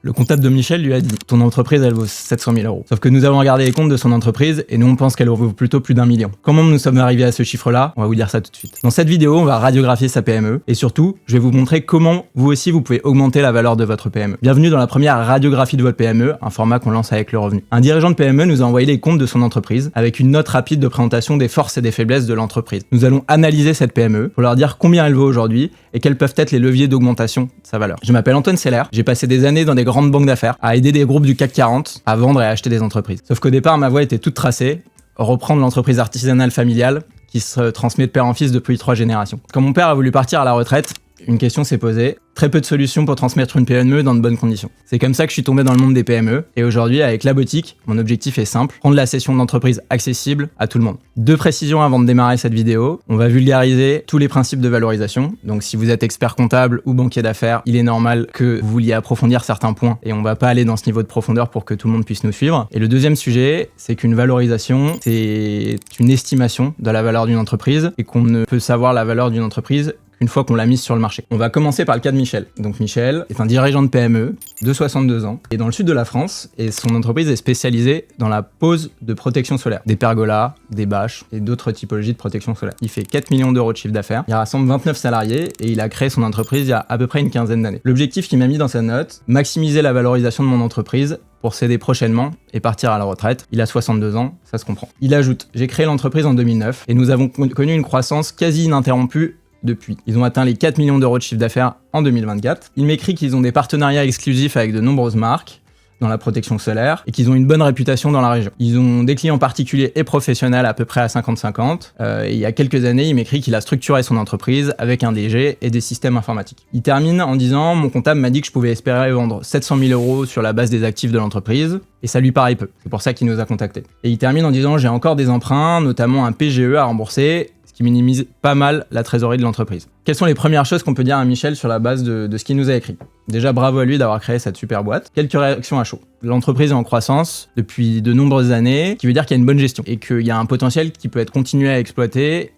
Le comptable de Michel lui a dit « Ton entreprise, elle vaut 700 000 euros. » Sauf que nous avons regardé les comptes de son entreprise et nous, on pense qu'elle vaut plutôt plus d'1 million. Comment nous sommes arrivés à ce chiffre-là? On va vous dire ça tout de suite. Dans cette vidéo, on va radiographier sa PME et surtout, je vais vous montrer comment vous aussi, vous pouvez augmenter la valeur de votre PME. Bienvenue dans la première radiographie de votre PME, un format qu'on lance avec le revenu. Un dirigeant de PME nous a envoyé les comptes de son entreprise avec une note rapide de présentation des forces et des faiblesses de l'entreprise. Nous allons analyser cette PME pour leur dire combien elle vaut aujourd'hui et quels peuvent être les leviers d'augmentation de sa valeur. Je m'appelle Antoine Seller, j'ai passé des années dans des grandes banques d'affaires à aider des groupes du CAC 40 à vendre et à acheter des entreprises. Sauf qu'au départ, ma voie était toute tracée, reprendre l'entreprise artisanale familiale qui se transmet de père en fils depuis 3 générations. Quand mon père a voulu partir à la retraite, une question s'est posée. Très peu de solutions pour transmettre une PME dans de bonnes conditions. C'est comme ça que je suis tombé dans le monde des PME et aujourd'hui, avec La Boutique, mon objectif est simple, rendre la session d'entreprise accessible à tout le monde. 2 précisions avant de démarrer cette vidéo. On va vulgariser tous les principes de valorisation. Donc si vous êtes expert comptable ou banquier d'affaires, il est normal que vous vouliez approfondir certains points et on va pas aller dans ce niveau de profondeur pour que tout le monde puisse nous suivre. Et le deuxième sujet, c'est qu'une valorisation, c'est une estimation de la valeur d'une entreprise et qu'on ne peut savoir la valeur d'une entreprise une fois qu'on l'a mise sur le marché. On va commencer par le cas de Michel. Donc Michel est un dirigeant de PME de 62 ans et dans le sud de la France et son entreprise est spécialisée dans la pose de protection solaire, des pergolas, des bâches et d'autres typologies de protection solaire. Il fait 4 millions d'euros de chiffre d'affaires, il rassemble 29 salariés et il a créé son entreprise il y a à peu près une quinzaine d'années. L'objectif qu'il m'a mis dans sa note, maximiser la valorisation de mon entreprise pour céder prochainement et partir à la retraite. Il a 62 ans, ça se comprend. Il ajoute, j'ai créé l'entreprise en 2009 et nous avons connu une croissance quasi ininterrompue depuis. Ils ont atteint les 4 millions d'euros de chiffre d'affaires en 2024. Il m'écrit qu'ils ont des partenariats exclusifs avec de nombreuses marques dans la protection solaire et qu'ils ont une bonne réputation dans la région. Ils ont des clients particuliers et professionnels à peu près à 50-50. Et il y a quelques années, il m'écrit qu'il a structuré son entreprise avec un DG et des systèmes informatiques. Il termine en disant « Mon comptable m'a dit que je pouvais espérer vendre 700 000 euros sur la base des actifs de l'entreprise et ça lui paraît peu. C'est pour ça qu'il nous a contactés. » Et il termine en disant « J'ai encore des emprunts, notamment un PGE à rembourser, qui minimise pas mal la trésorerie de l'entreprise. » Quelles sont les premières choses qu'on peut dire à Michel sur la base de ce qu'il nous a écrit? Déjà, bravo à lui d'avoir créé cette super boîte. Quelques réactions à chaud. L'entreprise est en croissance depuis de nombreuses années, ce qui veut dire qu'il y a une bonne gestion et qu'il y a un potentiel qui peut être continué à exploiter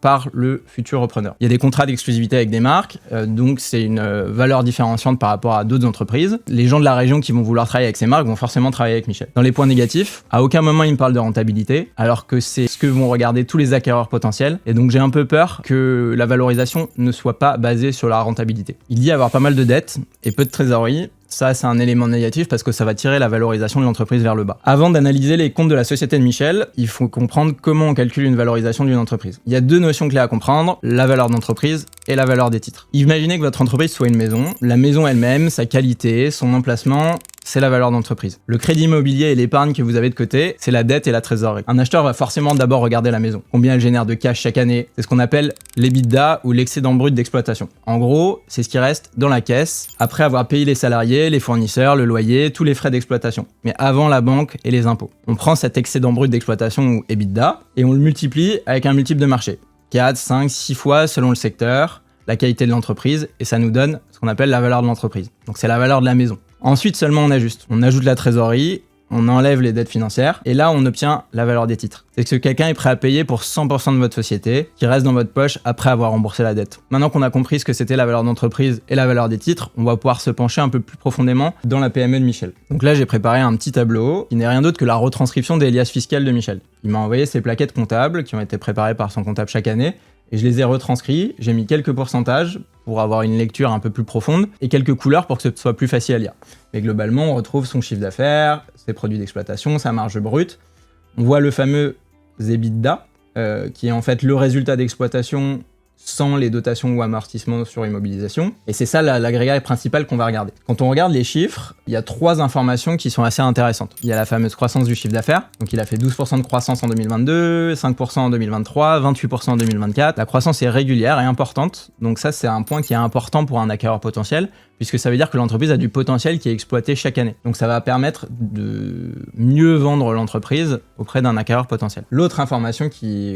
par le futur repreneur. Il y a des contrats d'exclusivité avec des marques, donc c'est une valeur différenciante par rapport à d'autres entreprises. Les gens de la région qui vont vouloir travailler avec ces marques vont forcément travailler avec Michel. Dans les points négatifs, à aucun moment il me parle de rentabilité, alors que c'est ce que vont regarder tous les acquéreurs potentiels. Et donc j'ai un peu peur que la valorisation ne soit pas basée sur la rentabilité. Il dit avoir pas mal de dettes et peu de trésorerie. Ça, c'est un élément négatif parce que ça va tirer la valorisation de l'entreprise vers le bas. Avant d'analyser les comptes de la société de Michel, il faut comprendre comment on calcule une valorisation d'une entreprise. Il y a 2 notions clés à comprendre, la valeur d'entreprise et la valeur des titres. Imaginez que votre entreprise soit une maison. La maison elle-même, sa qualité, son emplacement, c'est la valeur d'entreprise. Le crédit immobilier et l'épargne que vous avez de côté, c'est la dette et la trésorerie. Un acheteur va forcément d'abord regarder la maison. Combien elle génère de cash chaque année? C'est ce qu'on appelle l'EBITDA ou l'excédent brut d'exploitation. En gros, c'est ce qui reste dans la caisse après avoir payé les salariés, les fournisseurs, le loyer, tous les frais d'exploitation. Mais avant la banque et les impôts. On prend cet excédent brut d'exploitation ou EBITDA et on le multiplie avec un multiple de marché. 4, 5, 6 fois selon le secteur, la qualité de l'entreprise et ça nous donne ce qu'on appelle la valeur de l'entreprise. Donc c'est la valeur de la maison. Ensuite seulement on ajuste. On ajoute la trésorerie, on enlève les dettes financières et là on obtient la valeur des titres. C'est que quelqu'un est prêt à payer pour 100% de votre société qui reste dans votre poche après avoir remboursé la dette. Maintenant qu'on a compris ce que c'était la valeur d'entreprise et la valeur des titres, on va pouvoir se pencher un peu plus profondément dans la PME de Michel. Donc là j'ai préparé un petit tableau qui n'est rien d'autre que la retranscription des liasses fiscales de Michel. Il m'a envoyé ses plaquettes comptables qui ont été préparées par son comptable chaque année et je les ai retranscrits, j'ai mis quelques pourcentages pour avoir une lecture un peu plus profonde et quelques couleurs pour que ce soit plus facile à lire. Mais globalement, on retrouve son chiffre d'affaires, ses produits d'exploitation, sa marge brute. On voit le fameux EBITDA, qui est en fait le résultat d'exploitation sans les dotations ou amortissements sur immobilisation. Et c'est ça l'agrégat principal qu'on va regarder. Quand on regarde les chiffres, il y a 3 informations qui sont assez intéressantes. Il y a la fameuse croissance du chiffre d'affaires. Donc il a fait 12% de croissance en 2022, 5% en 2023, 28% en 2024. La croissance est régulière et importante. Donc ça, c'est un point qui est important pour un acquéreur potentiel, puisque ça veut dire que l'entreprise a du potentiel qui est exploité chaque année. Donc ça va permettre de mieux vendre l'entreprise auprès d'un acquéreur potentiel. L'autre information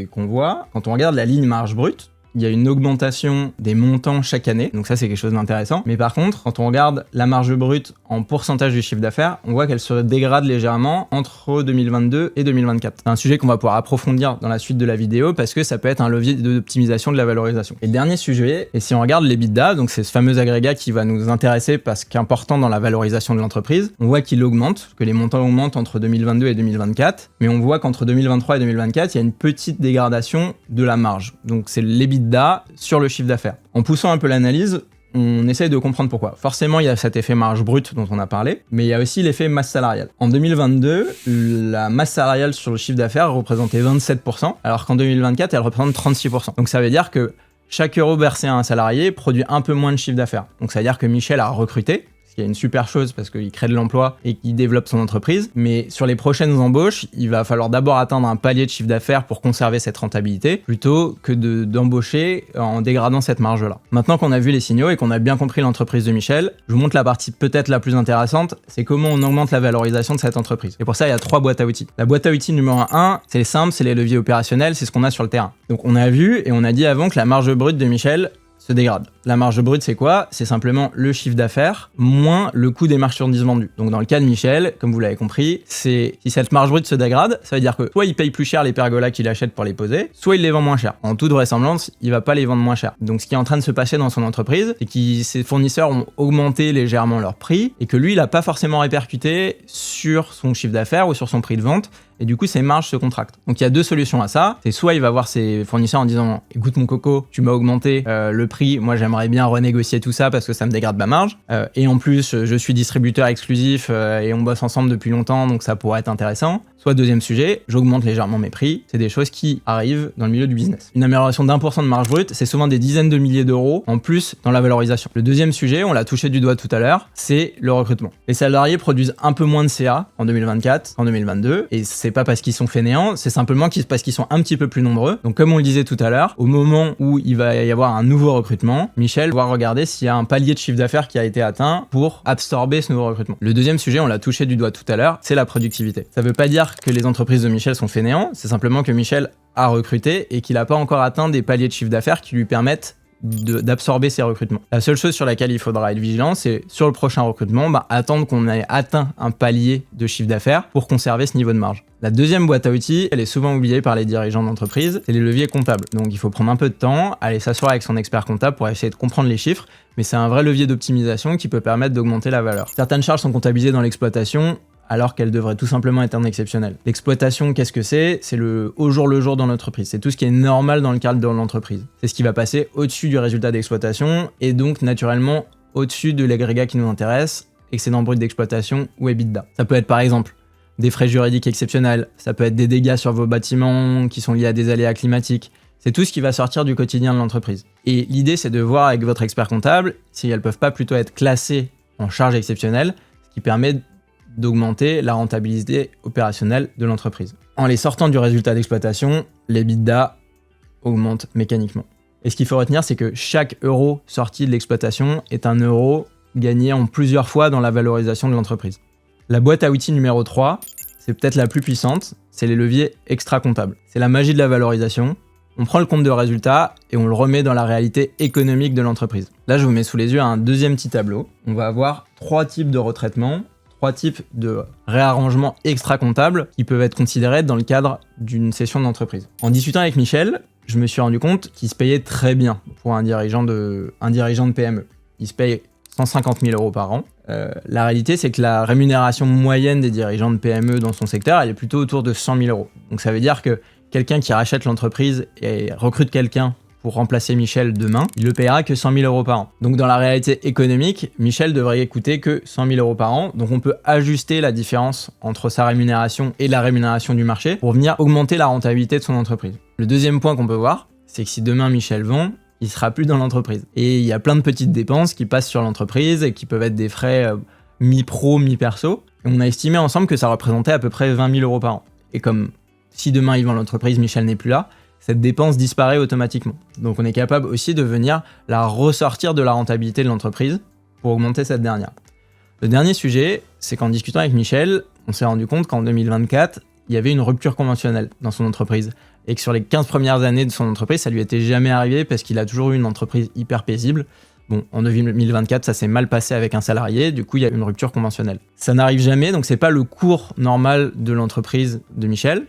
qu'on voit, quand on regarde la ligne marge brute, il y a une augmentation des montants chaque année, donc ça c'est quelque chose d'intéressant. Mais par contre, quand on regarde la marge brute en pourcentage du chiffre d'affaires, on voit qu'elle se dégrade légèrement entre 2022 et 2024. C'est un sujet qu'on va pouvoir approfondir dans la suite de la vidéo parce que ça peut être un levier d'optimisation de la valorisation. Et le dernier sujet, et si on regarde l'EBITDA, donc c'est ce fameux agrégat qui va nous intéresser parce qu'important dans la valorisation de l'entreprise, on voit qu'il augmente, que les montants augmentent entre 2022 et 2024, mais on voit qu'entre 2023 et 2024, il y a une petite dégradation de la marge. Donc c'est l'EBITDA sur le chiffre d'affaires. En poussant un peu l'analyse, on essaye de comprendre pourquoi. Forcément, il y a cet effet marge brute dont on a parlé, mais il y a aussi l'effet masse salariale. En 2022, la masse salariale sur le chiffre d'affaires représentait 27%, alors qu'en 2024, elle représente 36%. Donc ça veut dire que chaque euro versé à un salarié produit un peu moins de chiffre d'affaires. Donc ça veut dire que Michel a recruté, ce qui est une super chose parce qu'il crée de l'emploi et qu'il développe son entreprise. Mais sur les prochaines embauches, il va falloir d'abord atteindre un palier de chiffre d'affaires pour conserver cette rentabilité, plutôt que d'embaucher en dégradant cette marge-là. Maintenant qu'on a vu les signaux et qu'on a bien compris l'entreprise de Michel, je vous montre la partie peut-être la plus intéressante, c'est comment on augmente la valorisation de cette entreprise. Et pour ça, il y a 3 boîtes à outils. La boîte à outils numéro 1, c'est simple, c'est les leviers opérationnels, c'est ce qu'on a sur le terrain. Donc on a vu et on a dit avant que la marge brute de Michel se dégrade. La marge brute, c'est quoi? C'est simplement le chiffre d'affaires moins le coût des marchandises vendues. Donc dans le cas de Michel, comme vous l'avez compris, si cette marge brute se dégrade, ça veut dire que soit il paye plus cher les pergolas qu'il achète pour les poser, soit il les vend moins cher. En toute vraisemblance, il va pas les vendre moins cher. Donc ce qui est en train de se passer dans son entreprise, c'est que ses fournisseurs ont augmenté légèrement leur prix et que lui, il a pas forcément répercuté sur son chiffre d'affaires ou sur son prix de vente. Et du coup, ses marges se contractent. Donc il y a 2 solutions à ça. C'est soit il va voir ses fournisseurs en disant « Écoute mon coco, tu m'as augmenté le prix, moi j'aimerais bien renégocier tout ça parce que ça me dégrade ma marge. Et en plus, je suis distributeur exclusif et on bosse ensemble depuis longtemps, donc ça pourrait être intéressant. » Soit deuxième sujet, j'augmente légèrement mes prix. C'est des choses qui arrivent dans le milieu du business. Une amélioration d'1% de marge brute, c'est souvent des dizaines de milliers d'euros en plus dans la valorisation. Le deuxième sujet, on l'a touché du doigt tout à l'heure, c'est le recrutement. Les salariés produisent un peu moins de CA en 2024 qu'en 2022, et c'est pas parce qu'ils sont fainéants, c'est simplement parce qu'ils sont un petit peu plus nombreux. Donc comme on le disait tout à l'heure, au moment où il va y avoir un nouveau recrutement, Michel va regarder s'il y a un palier de chiffre d'affaires qui a été atteint pour absorber ce nouveau recrutement. Le deuxième sujet, on l'a touché du doigt tout à l'heure, c'est la productivité. Ça veut pas dire que les entreprises de Michel sont fainéants, c'est simplement que Michel a recruté et qu'il n'a pas encore atteint des paliers de chiffre d'affaires qui lui permettent d'absorber ces recrutements. La seule chose sur laquelle il faudra être vigilant, c'est sur le prochain recrutement, attendre qu'on ait atteint un palier de chiffre d'affaires pour conserver ce niveau de marge. La deuxième boîte à outils, elle est souvent oubliée par les dirigeants d'entreprise, c'est les leviers comptables. Donc il faut prendre un peu de temps, aller s'asseoir avec son expert comptable pour essayer de comprendre les chiffres, mais c'est un vrai levier d'optimisation qui peut permettre d'augmenter la valeur. Certaines charges sont comptabilisées dans l'exploitation, alors qu'elle devrait tout simplement être un exceptionnel. L'exploitation, qu'est-ce que c'est? C'est le au jour le jour dans l'entreprise. C'est tout ce qui est normal dans le cadre de l'entreprise. C'est ce qui va passer au-dessus du résultat d'exploitation et donc naturellement au-dessus de l'agrégat qui nous intéresse, excédent brut d'exploitation ou EBITDA. Ça peut être par exemple des frais juridiques exceptionnels, ça peut être des dégâts sur vos bâtiments qui sont liés à des aléas climatiques. C'est tout ce qui va sortir du quotidien de l'entreprise. Et l'idée, c'est de voir avec votre expert comptable si elles peuvent pas plutôt être classées en charges exceptionnelles, ce qui permet d'augmenter la rentabilité opérationnelle de l'entreprise. En les sortant du résultat d'exploitation, l'EBITDA augmente mécaniquement. Et ce qu'il faut retenir, c'est que chaque euro sorti de l'exploitation est un euro gagné en plusieurs fois dans la valorisation de l'entreprise. La boîte à outils numéro 3, c'est peut-être la plus puissante, c'est les leviers extra-comptables. C'est la magie de la valorisation. On prend le compte de résultat et on le remet dans la réalité économique de l'entreprise. Là, je vous mets sous les yeux un deuxième petit tableau. On va avoir 3 types de retraitements, 3 types de réarrangements extra-comptables qui peuvent être considérés dans le cadre d'une session d'entreprise. En discutant avec Michel, je me suis rendu compte qu'il se payait très bien pour un dirigeant de PME. Il se paye 150 000 euros par an. La réalité, c'est que la rémunération moyenne des dirigeants de PME dans son secteur, elle est plutôt autour de 100 000 euros. Donc ça veut dire que quelqu'un qui rachète l'entreprise et recrute quelqu'un pour remplacer Michel demain, il le payera que 100 000 euros par an. Donc dans la réalité économique, Michel devrait coûter que 100 000 euros par an. Donc on peut ajuster la différence entre sa rémunération et la rémunération du marché pour venir augmenter la rentabilité de son entreprise. Le deuxième point qu'on peut voir, c'est que si demain Michel vend, il sera plus dans l'entreprise. Et il y a plein de petites dépenses qui passent sur l'entreprise et qui peuvent être des frais mi-pro, mi-perso. Et on a estimé ensemble que ça représentait à peu près 20 000 euros par an. Et comme si demain il vend l'entreprise, Michel n'est plus là, cette dépense disparaît automatiquement. Donc on est capable aussi de venir la ressortir de la rentabilité de l'entreprise pour augmenter cette dernière. Le dernier sujet, c'est qu'en discutant avec Michel, on s'est rendu compte qu'en 2024, il y avait une rupture conventionnelle dans son entreprise et que sur les 15 premières années de son entreprise, ça lui était jamais arrivé parce qu'il a toujours eu une entreprise hyper paisible. Bon, en 2024, ça s'est mal passé avec un salarié, du coup, il y a une rupture conventionnelle. Ça n'arrive jamais, donc c'est pas le cours normal de l'entreprise de Michel.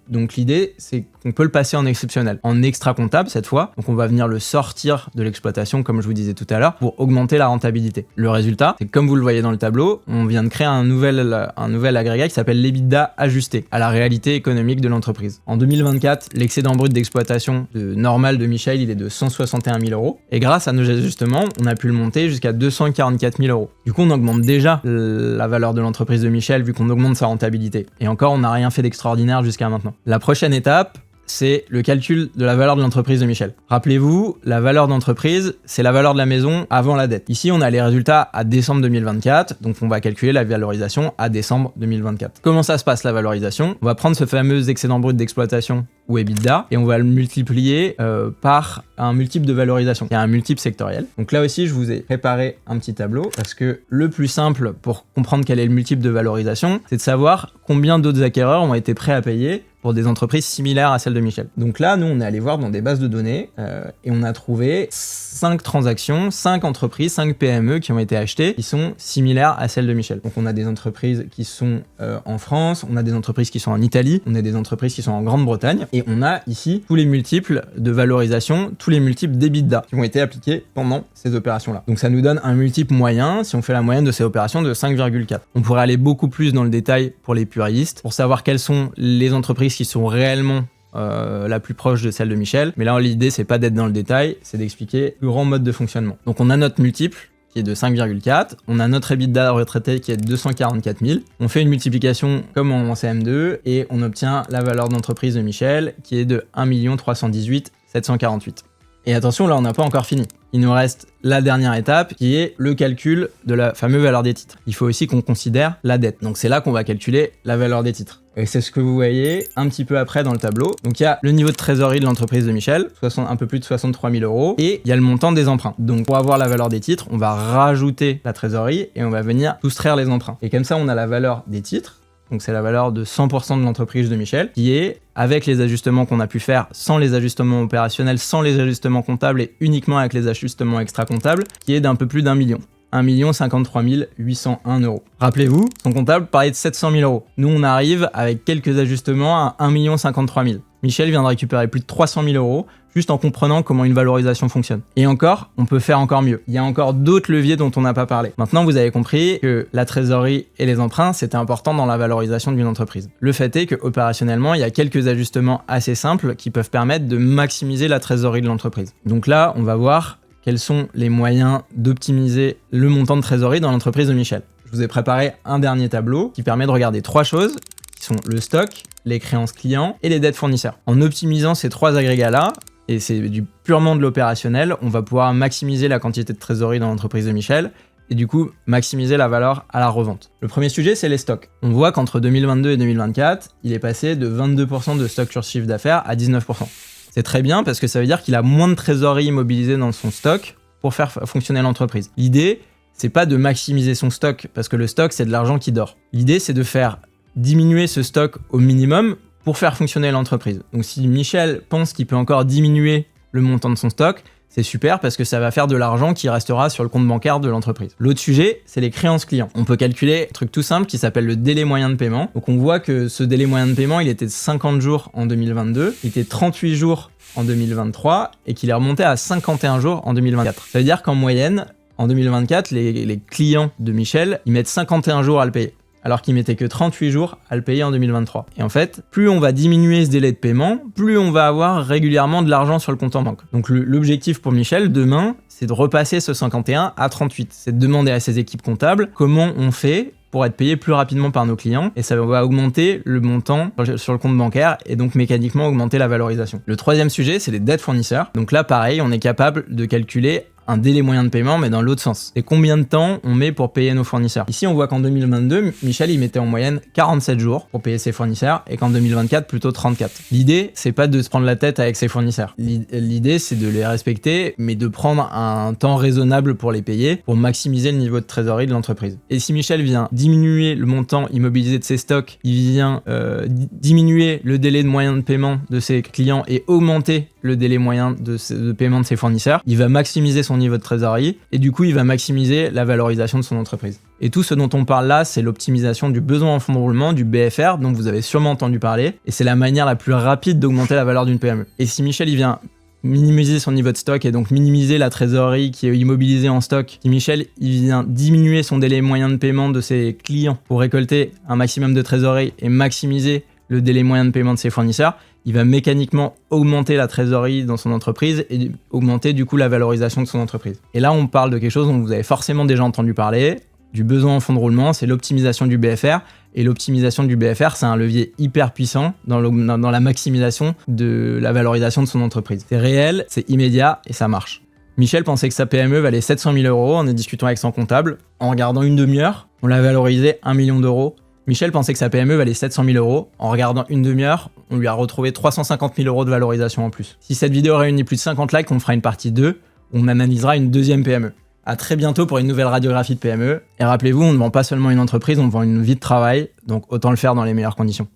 Donc l'idée, c'est qu'on peut le passer en exceptionnel, en extra-comptable cette fois. Donc on va venir le sortir de l'exploitation, comme je vous disais tout à l'heure, pour augmenter la rentabilité. Le résultat, c'est que comme vous le voyez dans le tableau, on vient de créer un nouvel agrégat qui s'appelle l'EBITDA ajusté à la réalité économique de l'entreprise. En 2024, l'excédent brut d'exploitation normal de Michel, il est de 161 000 €. Et grâce à nos ajustements, on a pu le monter jusqu'à 244 000 €. Du coup, on augmente déjà la valeur de l'entreprise de Michel vu qu'on augmente sa rentabilité. Et encore, on n'a rien fait d'extraordinaire jusqu'à maintenant. La prochaine étape, c'est le calcul de la valeur de l'entreprise de Michel. Rappelez-vous, la valeur d'entreprise, c'est la valeur de la maison avant la dette. Ici, on a les résultats à décembre 2024, donc on va calculer la valorisation à décembre 2024. Comment ça se passe la valorisation? On va prendre ce fameux excédent brut d'exploitation ou EBITDA et on va le multiplier par un multiple de valorisation. Il y a un multiple sectoriel. Donc là aussi, je vous ai préparé un petit tableau parce que le plus simple pour comprendre quel est le multiple de valorisation, c'est de savoir combien d'autres acquéreurs ont été prêts à payer pour des entreprises similaires à celles de Michel. Donc là, nous, on est allé voir dans des bases de données et on a trouvé 5 transactions, 5 entreprises, 5 PME qui ont été achetées qui sont similaires à celles de Michel. Donc on a des entreprises qui sont en France, on a des entreprises qui sont en Italie, on a des entreprises qui sont en Grande-Bretagne et on a ici tous les multiples de valorisation, tous les multiples d'EBITDA qui ont été appliqués pendant ces opérations-là. Donc ça nous donne un multiple moyen, si on fait la moyenne de ces opérations, de 5,4. On pourrait aller beaucoup plus dans le détail pour les puristes, pour savoir quelles sont les entreprises qui sont réellement la plus proche de celle de Michel. Mais là, l'idée, c'est pas d'être dans le détail, c'est d'expliquer le grand mode de fonctionnement. Donc on a notre multiple qui est de 5,4, on a notre EBITDA retraité qui est de 244 000, on fait une multiplication comme en CM2 et on obtient la valeur d'entreprise de Michel qui est de 1 318 748. Et attention, là, on n'a pas encore fini. Il nous reste la dernière étape qui est le calcul de la fameuse valeur des titres. Il faut aussi qu'on considère la dette. Donc c'est là qu'on va calculer la valeur des titres. Et c'est ce que vous voyez un petit peu après dans le tableau. Donc il y a le niveau de trésorerie de l'entreprise de Michel, un peu plus de 63 000 €, et il y a le montant des emprunts. Donc pour avoir la valeur des titres, on va rajouter la trésorerie et on va venir soustraire les emprunts. Et comme ça, on a la valeur des titres. Donc c'est la valeur de 100% de l'entreprise de Michel, qui est, avec les ajustements qu'on a pu faire, sans les ajustements opérationnels, sans les ajustements comptables et uniquement avec les ajustements extra-comptables, qui est d'un peu plus d'1 million. 1 53 801 €. Rappelez-vous, son comptable parlait de 700 000 €. Nous, on arrive avec quelques ajustements à 1 53 000. Michel vient de récupérer plus de 300 000 € juste en comprenant comment une valorisation fonctionne. Et encore, on peut faire encore mieux. Il y a encore d'autres leviers dont on n'a pas parlé. Maintenant, vous avez compris que la trésorerie et les emprunts, c'était important dans la valorisation d'une entreprise. Le fait est que opérationnellement, il y a quelques ajustements assez simples qui peuvent permettre de maximiser la trésorerie de l'entreprise. Donc là, on va voir quels sont les moyens d'optimiser le montant de trésorerie dans l'entreprise de Michel. Je vous ai préparé un dernier tableau qui permet de regarder 3 choses, qui sont le stock, les créances clients et les dettes fournisseurs. En optimisant ces 3 agrégats-là, et c'est purement de l'opérationnel, on va pouvoir maximiser la quantité de trésorerie dans l'entreprise de Michel et du coup maximiser la valeur à la revente. Le premier sujet, c'est les stocks. On voit qu'entre 2022 et 2024, il est passé de 22% de stock sur chiffre d'affaires à 19%. C'est très bien parce que ça veut dire qu'il a moins de trésorerie immobilisée dans son stock pour faire fonctionner l'entreprise. L'idée, c'est pas de maximiser son stock parce que le stock, c'est de l'argent qui dort. L'idée, c'est de faire diminuer ce stock au minimum pour faire fonctionner l'entreprise. Donc si Michel pense qu'il peut encore diminuer le montant de son stock, c'est super parce que ça va faire de l'argent qui restera sur le compte bancaire de l'entreprise. L'autre sujet, c'est les créances clients. On peut calculer un truc tout simple qui s'appelle le délai moyen de paiement. Donc on voit que ce délai moyen de paiement, il était de 50 jours en 2022, il était 38 jours en 2023 et qu'il est remonté à 51 jours en 2024. Ça veut dire qu'en moyenne, en 2024, les clients de Michel, ils mettent 51 jours à le payer, alors qu'il mettait que 38 jours à le payer en 2023. Et en fait, plus on va diminuer ce délai de paiement, plus on va avoir régulièrement de l'argent sur le compte en banque. Donc l'objectif pour Michel, demain, c'est de repasser ce 51 à 38. C'est de demander à ses équipes comptables comment on fait pour être payé plus rapidement par nos clients, et ça va augmenter le montant sur le compte bancaire et donc mécaniquement augmenter la valorisation. Le troisième sujet, c'est les dettes fournisseurs. Donc là, pareil, on est capable de calculer un délai moyen de paiement, mais dans l'autre sens. Et combien de temps on met pour payer nos fournisseurs? Ici, on voit qu'en 2022, Michel, il mettait en moyenne 47 jours pour payer ses fournisseurs et qu'en 2024, plutôt 34. L'idée, c'est pas de se prendre la tête avec ses fournisseurs. L'idée, c'est de les respecter, mais de prendre un temps raisonnable pour les payer, pour maximiser le niveau de trésorerie de l'entreprise. Et si Michel vient diminuer le montant immobilisé de ses stocks, il vient diminuer le délai de moyen de paiement de ses clients et augmenter le délai moyen de paiement de ses fournisseurs, il va maximiser son niveau de trésorerie et du coup, il va maximiser la valorisation de son entreprise. Et tout ce dont on parle là, c'est l'optimisation du besoin en fonds de roulement, du BFR, dont vous avez sûrement entendu parler, et c'est la manière la plus rapide d'augmenter la valeur d'une PME. Et si Michel, il vient minimiser son niveau de stock et donc minimiser la trésorerie qui est immobilisée en stock. Si Michel, il vient diminuer son délai moyen de paiement de ses clients pour récolter un maximum de trésorerie et maximiser le délai moyen de paiement de ses fournisseurs, il va mécaniquement augmenter la trésorerie dans son entreprise et augmenter du coup la valorisation de son entreprise. Et là, on parle de quelque chose dont vous avez forcément déjà entendu parler, du besoin en fonds de roulement, c'est l'optimisation du BFR. Et l'optimisation du BFR, c'est un levier hyper puissant dans la maximisation de la valorisation de son entreprise. C'est réel, c'est immédiat et ça marche. Michel pensait que sa PME valait 700 000 euros en discutant avec son comptable. En regardant une demi-heure, on l'a valorisé 1 million d'euros. Michel pensait que sa PME valait 700 000 euros. En regardant une demi-heure, on lui a retrouvé 350 000 euros de valorisation en plus. Si cette vidéo réunit plus de 50 likes, on fera une partie 2. On analysera une deuxième PME. À très bientôt pour une nouvelle radiographie de PME. Et rappelez-vous, on ne vend pas seulement une entreprise, on vend une vie de travail, donc autant le faire dans les meilleures conditions.